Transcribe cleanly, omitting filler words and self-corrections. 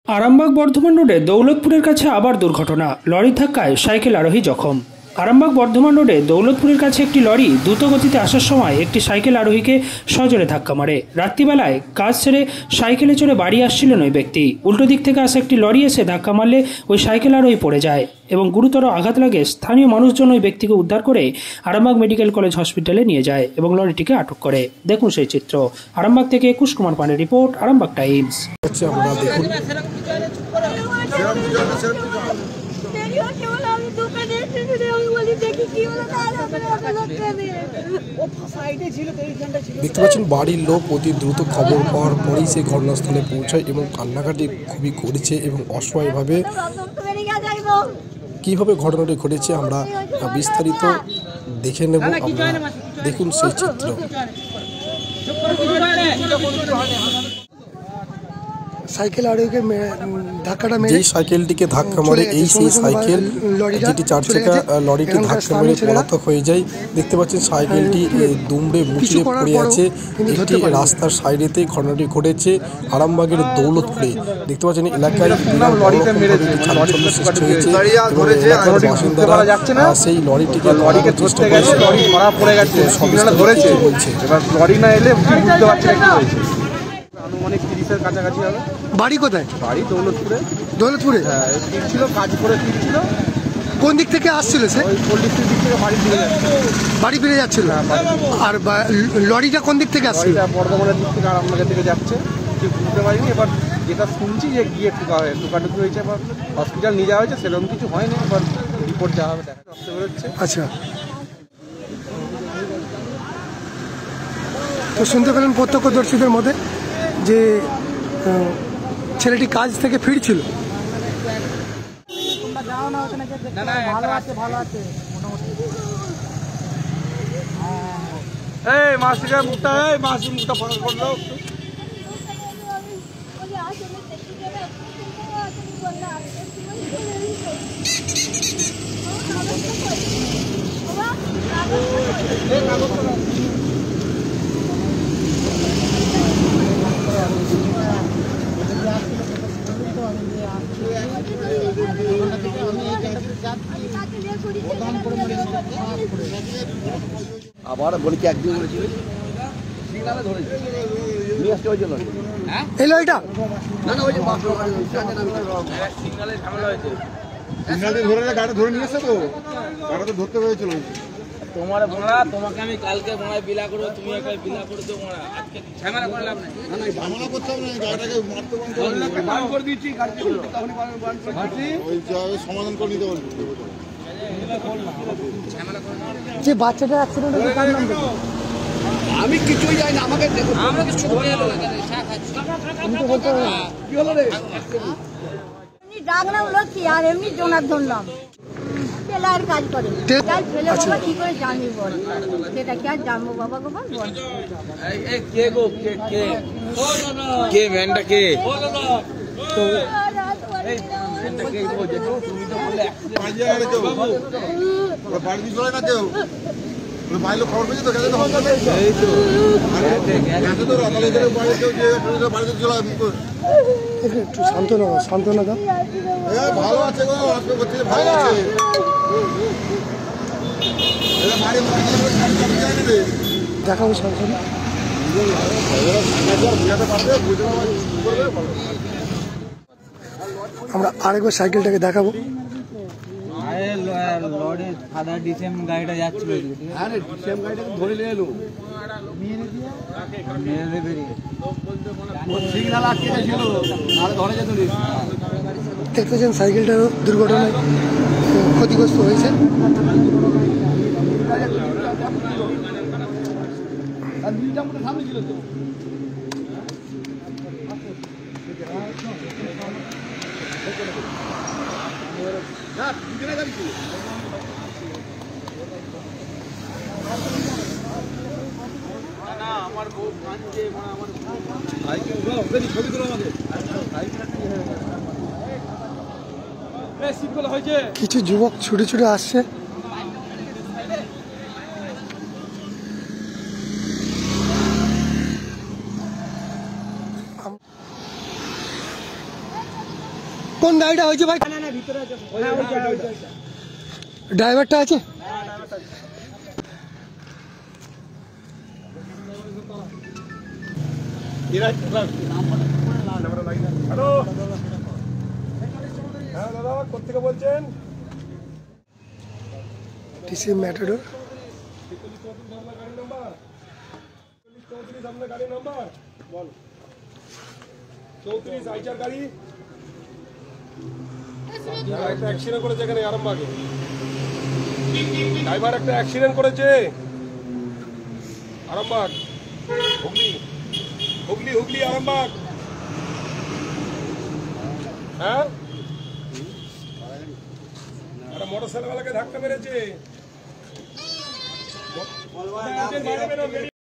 आरामबाग बर्धमान रोडे दौलतपुरेर काछे आबार दुर्घटना लरिर धक्काय साइकेल आरोही जखम। आरामबाग बर्धमान रोडे दौलतपुरेर काछे एकटी लरि द्रुत गतिते आसार समय एकटी साइकेल आरोहीके सजोरे धक्का मारे। रात्रिबेलाय काज सेरे साइकेले चढ़े बाड़ी आसछिलेन ओई व्यक्ति। उल्टो दिक थेके आसा एकटी लरि एसे धक्का मारले ओई साइकेल आरोही पड़े जाय এবং গুরুতর আঘাত লাগে। স্থানীয় মানুষজন ওই ব্যক্তিকে উদ্ধার করে আরামবাগ মেডিকেল কলেজ হসপিটালে নিয়ে যায় এবং লরিটিকে আটক করে। দেখুন সেই চিত্র। আরামবাগ থেকে একুশ কুমার পান্ডের রিপোর্ট, আরামবাগ টাইমস। দেখতে পাচ্ছেন বাড়ির লোক অতি দ্রুত খবর পাওয়ার পরেই সেই ঘটনাস্থলে পৌঁছায় এবং কান্নাকাটি খুবই করেছে এবং অসহায়ভাবে কিভাবে ঘটনাটি ঘটেছে আমরা বিস্তারিত দেখে নেব। আপনারা দেখুন সেই চিত্র। সাইকেল আরোহীকে ধাক্কাটা মেরে যেই সাইকেলটিকে ধাক্কা মারে এই সেই সাইকেল যেটি চার চাকা লরিটি ধাক্কা মেরে পলাতক হয়ে যায়। দেখতে পাচ্ছেন সাইকেলটি দুমড়ে মুচড়ে পড়ে আছে। একটি রাস্তার সাইডেতে ঘটনাটি ঘটেছে আরামবাগের দৌলতপুরে। দেখতে পাচ্ছেন এলাকায় চাঞ্চল্য সৃষ্টি হয়েছে এবং এলাকার বাসিন্দারা সেই লরিটিকে ধরার চেষ্টা করছে। লরি না এলে বুঝতে পারছি না কি হয়েছে। আনুমানিক 30-এর কাছাকাছি হবে। বাড়ি কোথায়? বাড়ি দৌলতপুরে। দৌলতপুরে ফিরছিল, কাজ করে ফিরছিল। কোন দিক থেকে আসছিল সে? ওই পল্লিশ্রীর দিক থেকে বাড়ি ফিরে যাচ্ছে। বাড়ি ফিরে যাচ্ছিল। আর লরিটা কোন দিক থেকে আসছিল? লরিটা বর্ধমানের দিক থেকে আরামবাগের দিকে যাচ্ছে। ঠিক বুঝতে পারিনি। এবার যেটা শুনছি যে গিয়ে টুকাটুকি হয়েছে, এবার হসপিটাল নিয়ে যাওয়া হয়েছে, সেরকম কিছু হয়নি। এবার রিপোর্ট যা হবে দেখা রক্ত বেরোচ্ছে। আচ্ছা, তো শুনতে পেলেন প্রত্যক্ষদর্শীদের মধ্যে যে ছেলেটি কাজ থেকে ফিরছিল। এই মাছটা মুখটা ফলো করলো। আবার বলি কি একদিন বলেছিল সিগনালে ধরেছে নিয়ে আসতে হয়েছিল। হ্যাঁ এই লইটা না না ওই যে সিগনালে ঝামেলা হয়েছে। সিগনালে ধরে গাড়ি ধরে নিয়ে এসে তো গাড়ি তো ধরতে হয়েছিল। তোমার বড়া তোমাকে আমি কালকে বড়ায় বিলা করব, তুমি একাই বিলা করে দাও বড়া। আজকে ঝামেলা করে লাভ নাই। না না ঝামেলা করতে হবে না, গাড়িটাকে মারতে বান করে দিয়েছি। গাড়ি তখনই বান করে ওই সমাধান করে নিতে বলবো। যে বাচ্চাটার অ্যাক্সিডেন্ট হয়েছে তার নাম দেখো। আমি কিছুই জানি না, আমাকে দেখো। আমাকে শুধু বলে এলো লাগে চা খাচ্ছি। আমি তো বলতে কি হলো রে? এমনি ডাকনা হলো কি আর এমনি জোনার ধরলাম। টেলার কাজ করে। কাজ ফেলে বাবা কি করে জানি বল। সেটা কি আর জানবো বাবা গো বল। এই কে গো কে কে ম্যানটা কে? তো এই ম্যানটা কে গো? যে তুমি তো বললে বাজিয়া গেলে তো বাবু বাড়ি দিয়ে চলে না কেউ। ওই ভাইলো খবর পেয়েছে তো গেলে তো হবে। এই তো আরে তো রাতালে ধরে বাড়ি কেউ যে বাড়িতে চলে একটু সান্ত্বনা দাও। এ ভালো আছে গো, আজকে বলতে ভালো আছে। এ মারি দেখাবো সান্ত্বনা। আমরা আরেকবার সাইকেলটাকে দেখাবো। লরি সাদা ডিসেম গাড়িটা যাচ্ছিল। আরে ডিসেম গাড়িটাকে ধরে নিয়ে এলো। মেরে বেরিয়ে সিগন্যাল আটকে গেছিল, আর ধরে যেত। দেখতেছেন সাইকেলটারও দুর্ঘটনায় ক্ষতিগ্রস্ত হয়েছে। সামনে ছিল তো আমার বউ কাঁদছে। আমার ছবি তুলো আমাদের। কিছু যুবক ছুটে ছুটে আসছে। কোন গাড়িটা হয়েছে ভাই? ড্রাইভারটা আছে? হ্যালো, হ্যাঁ দাদা, কোথেকে বলছেন? DCM matador. গাড়ি নাম্বার বল। 34 আইচার গাড়ি। একটা অ্যাক্সিডেন্ট করেছে এখানে আরামবাগে। ড্রাইভার একটা অ্যাক্সিডেন্ট করেছে আরামবাগ, হুগলি হুগলি হুগলি আরামবাগ। হ্যাঁ, একটা মোটরসাইকেলওয়ালাকে ধাক্কা মেরেছে।